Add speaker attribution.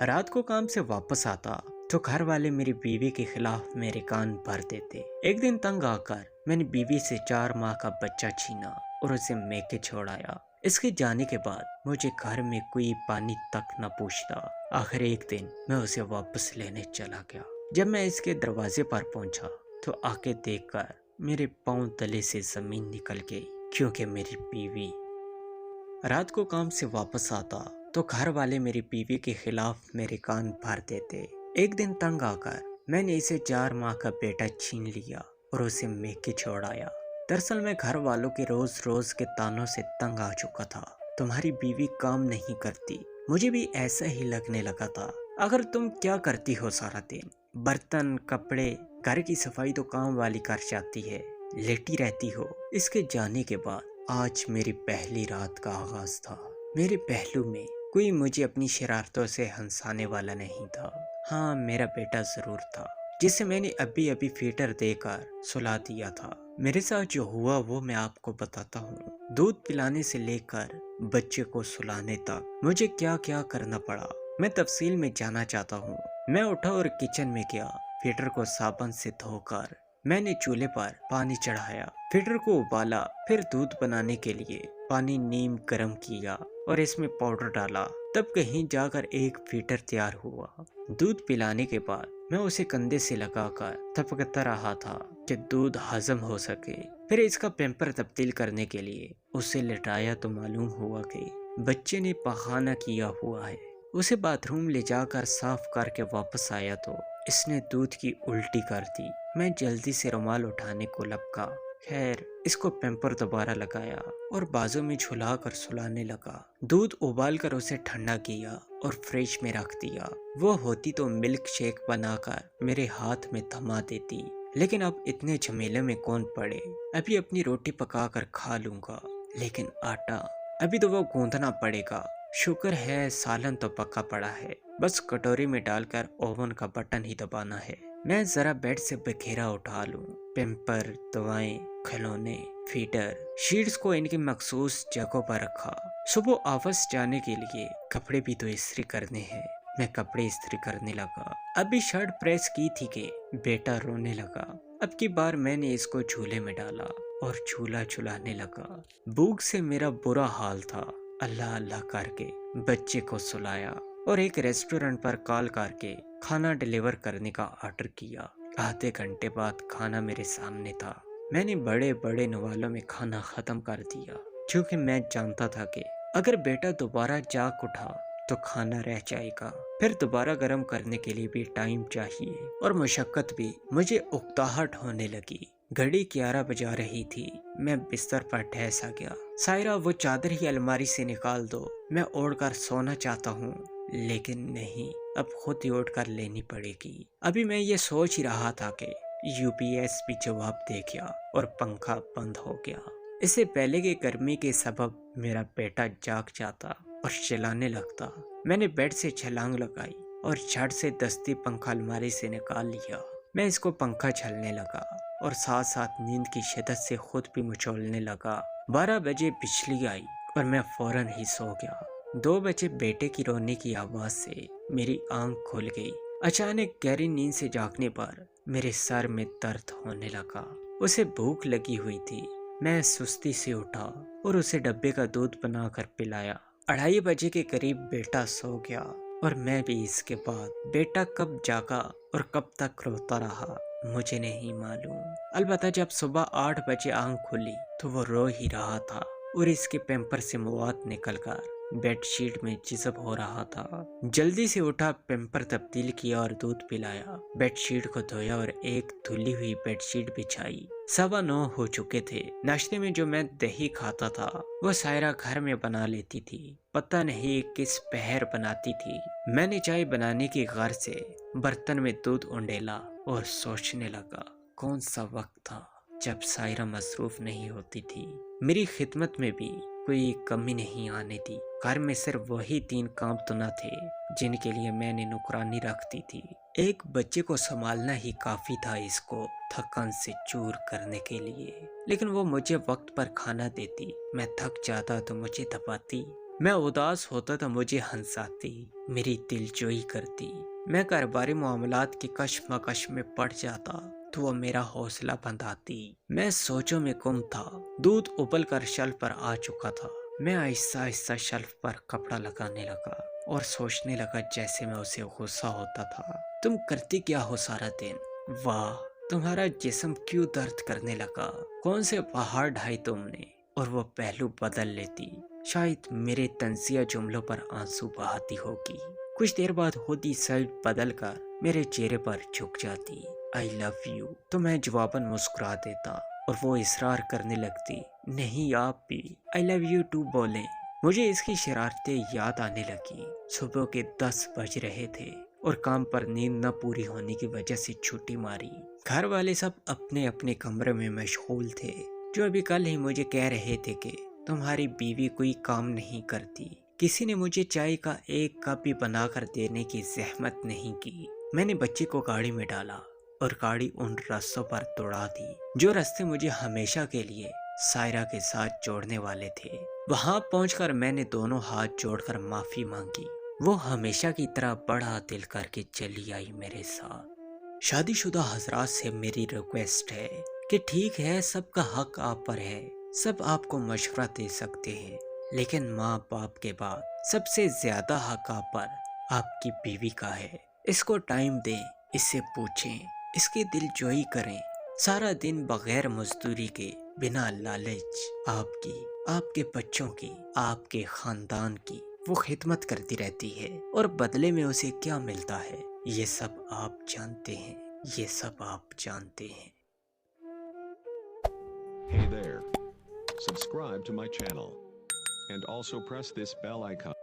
Speaker 1: رات کو کام سے واپس آتا تو گھر والے میری بیوی کے خلاف میرے کان بھر دیتے۔ ایک دن تنگ آ کر میں نے بیوی سے 4 ماہ کا بچہ چھینا اور اسے میکے چھوڑایا۔ اس کے جانے کے بعد مجھے گھر میں کوئی پانی تک نہ پوچھتا۔ آخر ایک دن میں اسے واپس لینے چلا گیا۔ جب میں اس کے دروازے پر پہنچا تو آکے دیکھ کر میرے پاؤں تلے سے زمین نکل گئی، کیونکہ میری بیوی۔ رات کو کام سے واپس آتا تو گھر والے میری بیوی کے خلاف میرے کان بھر دیتے۔ ایک دن تنگ آ کر میں نے اسے 4 ماہ کا بیٹا چھین لیا اور اسے میکے چھوڑایا۔ دراصل میں گھر والوں کے روز روز کے تانوں سے تنگ آ چکا تھا۔ تمہاری بیوی کام نہیں کرتی، مجھے بھی ایسا ہی لگنے لگا تھا۔ اگر تم کیا کرتی ہو سارا دن؟ برتن، کپڑے، گھر کی صفائی تو کام والی کر جاتی ہے، لیٹی رہتی ہو۔ اس کے جانے کے بعد آج میری پہلی رات کا آغاز تھا۔ میرے پہلو میں کوئی مجھے اپنی شرارتوں سے ہنسانے والا نہیں تھا۔ ہاں، میرا بیٹا ضرور تھا، جسے میں نے ابھی فیڈر دے کر سلا دیا تھا۔ میرے ساتھ جو ہوا وہ میں آپ کو بتاتا ہوں۔ دودھ پلانے سے لے کر بچے کو سلانے تک مجھے کیا کیا کرنا پڑا، میں تفصیل میں جانا چاہتا ہوں۔ میں اٹھا اور کچن میں گیا۔ فیڈر کو صابن سے دھو کر میں نے چولہے پر پانی چڑھایا، فیڈر کو ابالا، پھر دودھ بنانے کے لیے پانی نیم گرم کیا اور اس میں پاؤڈر ڈالا۔ تب کہیں جا کر ایک فیڈر تیار ہوا۔ دودھ پلانے کے بعد میں اسے کندھے سے لگا کر تھپکتا رہا تھا کہ دودھ ہضم ہو سکے۔ پھر اس کا پیمپر تبدیل کرنے کے لیے اسے لٹایا تو معلوم ہوا کہ بچے نے پخانہ کیا ہوا ہے۔ اسے باتھ روم لے جا کر صاف کر کے واپس آیا تو اس نے دودھ کی الٹی کر دی۔ میں جلدی سے رومال اٹھانے کو لپکا۔ خیر، اس کو پیمپر دوبارہ لگایا اور بازو میں جھلا کر سلانے لگا۔ دودھ ابال کر اسے ٹھنڈا کیا اور فریج میں رکھ دیا۔ وہ ہوتی تو ملک شیک بنا کر میرے ہاتھ میں تھما دیتی، لیکن اب اتنے جھمیلے میں کون پڑے۔ ابھی اپنی روٹی پکا کر کھا لوں گا، لیکن آٹا ابھی تو وہ گوندنا پڑے گا۔ شکر ہے سالن تو پکا پڑا ہے، بس کٹوری میں ڈال کر اوون کا بٹن ہی دبانا ہے۔ میں ذرا بیڈ سے بکھیرا اٹھا لوں۔ پیمپر، دوائیں، کھلونے، فیڈر، شیٹس کو ان کی مخصوص جگہوں پر رکھا۔ صبح آفس جانے کے لیے کپڑے بھی تو استری کرنے ہیں۔ میں کپڑے استری کرنے لگا۔ ابھی شرٹ پریس کی تھی کہ بیٹا رونے لگا۔ اب کی بار میں نے اس کو جھولے میں ڈالا اور جھولا جھلانے لگا۔ بھوک سے میرا برا حال تھا۔ اللہ اللہ کر کے بچے کو سلایا اور ایک ریسٹورنٹ پر کال کر کے کھانا ڈیلیور کرنے کا آرڈر کیا۔ آدھے گھنٹے بعد کھانا میرے سامنے تھا۔ میں نے بڑے بڑے نوالوں میں کھانا ختم کر دیا، کیونکہ میں جانتا تھا کہ اگر بیٹا دوبارہ جاگ اٹھا تو کھانا رہ جائے گا، پھر دوبارہ گرم کرنے کے لیے بھی ٹائم چاہیے اور مشقت بھی۔ مجھے اکتاہٹ ہونے لگی۔ گھڑی 11 بجا رہی تھی۔ میں بستر پر ٹھہس آ گیا۔ سائرہ، وہ چادر ہی الماری سے نکال دو، میں اوڑھ کر سونا چاہتا ہوں۔ لیکن نہیں، اب خود ہی اٹھ کر لینی پڑے گی۔ ابھی میں یہ سوچ ہی رہا تھا کہ UPS بھی جواب دے گیا اور پنکھا بند ہو گیا۔ اس سے پہلے کہ گرمی کے سبب میرا بیٹا جاگ جاتا اور چلانے لگتا، میں نے بیڈ سے چھلانگ لگائی اور جھٹ سے دستی پنکھا الماری سے نکال لیا۔ میں اس کو پنکھا جھلنے لگا اور ساتھ ساتھ نیند کی شدت سے خود بھی مچولنے لگا۔ 12 بجے بجلی آئی اور میں فوراً ہی سو گیا۔ 2 بجے بیٹے کی رونے کی آواز سے میری آنکھ کھل گئی۔ اچانک گہری نیند سے جاگنے پر میرے سر میں درد ہونے لگا۔ اسے بھوک لگی ہوئی تھی۔ میں سستی سے اٹھا اور اسے ڈبے کا دودھ بنا کر پلایا۔ 2:30 بجے کے قریب بیٹا سو گیا اور میں بھی اس کے بعد۔ بیٹا کب جاگا اور کب تک روتا رہا مجھے نہیں معلوم، البتہ جب صبح 8 بجے آنکھ کھلی تو وہ رو ہی رہا تھا اور اس کے پیمپر سے مواد نکل کر بیڈ شیٹ میں جذب ہو رہا تھا۔ جلدی سے اٹھا، پیمپر تبدیل کیا اور دودھ پلایا۔ بیڈ شیٹ کو دھویا اور ایک دھلی ہوئی بیڈ شیٹ بچھائی۔ 9:15 ہو چکے تھے۔ ناشتے میں جو میں دہی کھاتا تھا وہ سائرہ گھر میں بنا لیتی تھی۔ پتہ نہیں کس پہر بناتی تھی۔ میں نے چائے بنانے کی غرض سے برتن میں دودھ انڈیلا اور سوچنے لگا، کون سا وقت تھا جب سائرہ مصروف نہیں ہوتی تھی۔ میری خدمت میں بھی کوئی کمی نہیں آنے دی۔ گھر میں صرف وہی 3 کام تو نہ تھے جن کے لیے میں نے نوکرانی رکھتی تھی۔ ایک بچے کو سنبھالنا ہی کافی تھا اس کو تھکن سے چور کرنے کے لیے، لیکن وہ مجھے وقت پر کھانا دیتی۔ میں تھک جاتا تو مجھے دباتی میں اداس ہوتا تو مجھے ہنساتی، میری دلجوئی کرتی۔ میں کاروباری معاملات کی کشمکش میں پڑ جاتا تو وہ میرا حوصلہ بندھاتی۔ میں سوچوں میں گم تھا، دودھ ابل کر شیلف پر آ چکا تھا۔ میں آہستہ آہستہ شیلف پر کپڑا لگانے لگا اور سوچنے لگا جیسے میں اسے غصہ ہوتا تھا۔ تم کرتی کیا ہو سارا دن؟ واہ، تمہارا جسم کیوں درد کرنے لگا؟ کون سے پہاڑ ڈھائے تم نے؟ اور وہ پہلو بدل لیتی، شاید میرے طنزیہ جملوں پر آنسو بہاتی ہوگی۔ کچھ دیر بعد خود ہی سائڈ بدل کر میرے چہرے پر جھک جاتی۔ آئی لو یو، تو میں جواباً مسکرا دیتا اور وہ اصرار کرنے لگتی، نہیں آپ بھی آئی لو یو ٹو بولیں۔ مجھے اس کی شرارتیں یاد آنے لگی۔ صبح کے 10 بج رہے تھے اور کام پر نیند نہ پوری ہونے کی وجہ سے چھٹی ماری۔ گھر والے سب اپنے اپنے کمرے میں مشغول تھے، جو ابھی کل ہی مجھے کہہ رہے تھے کہ تمہاری بیوی کوئی کام نہیں کرتی۔ کسی نے مجھے چائے کا ایک کپ بھی بنا کر دینے کی زحمت نہیں کی۔ میں نے بچے کو گاڑی میں ڈالا اور گاڑی ان رستوں پر دوڑا دی جو رستے مجھے ہمیشہ کے لیے سائرہ کے ساتھ جوڑنے والے تھے۔ وہاں پہنچ کر میں نے دونوں ہاتھ جوڑ کر معافی مانگی۔ وہ ہمیشہ کی طرح بڑا دل کر کے چلی آئی میرے ساتھ۔ شادی شدہ حضرات سے میری ریکویسٹ ہے کہ ٹھیک ہے، سب کا حق آپ پر ہے، سب آپ کو مشورہ دے سکتے ہیں، لیکن ماں باپ کے بعد سب سے زیادہ حق آپ پر آپ کی بیوی کا ہے۔ اس کو ٹائم دیں، اس سے پوچھیں، اس کی دل جوئی کریں۔ سارا دن بغیر مزدوری کے، بنا لالچ، آپ کی، آپ کے بچوں کی، آپ کے خاندان کی وہ خدمت کرتی رہتی ہے، اور بدلے میں اسے کیا ملتا ہے یہ سب آپ جانتے ہیں، یہ سب آپ جانتے ہیں۔
Speaker 2: Hey there. Subscribe to my channel. And also press this bell icon.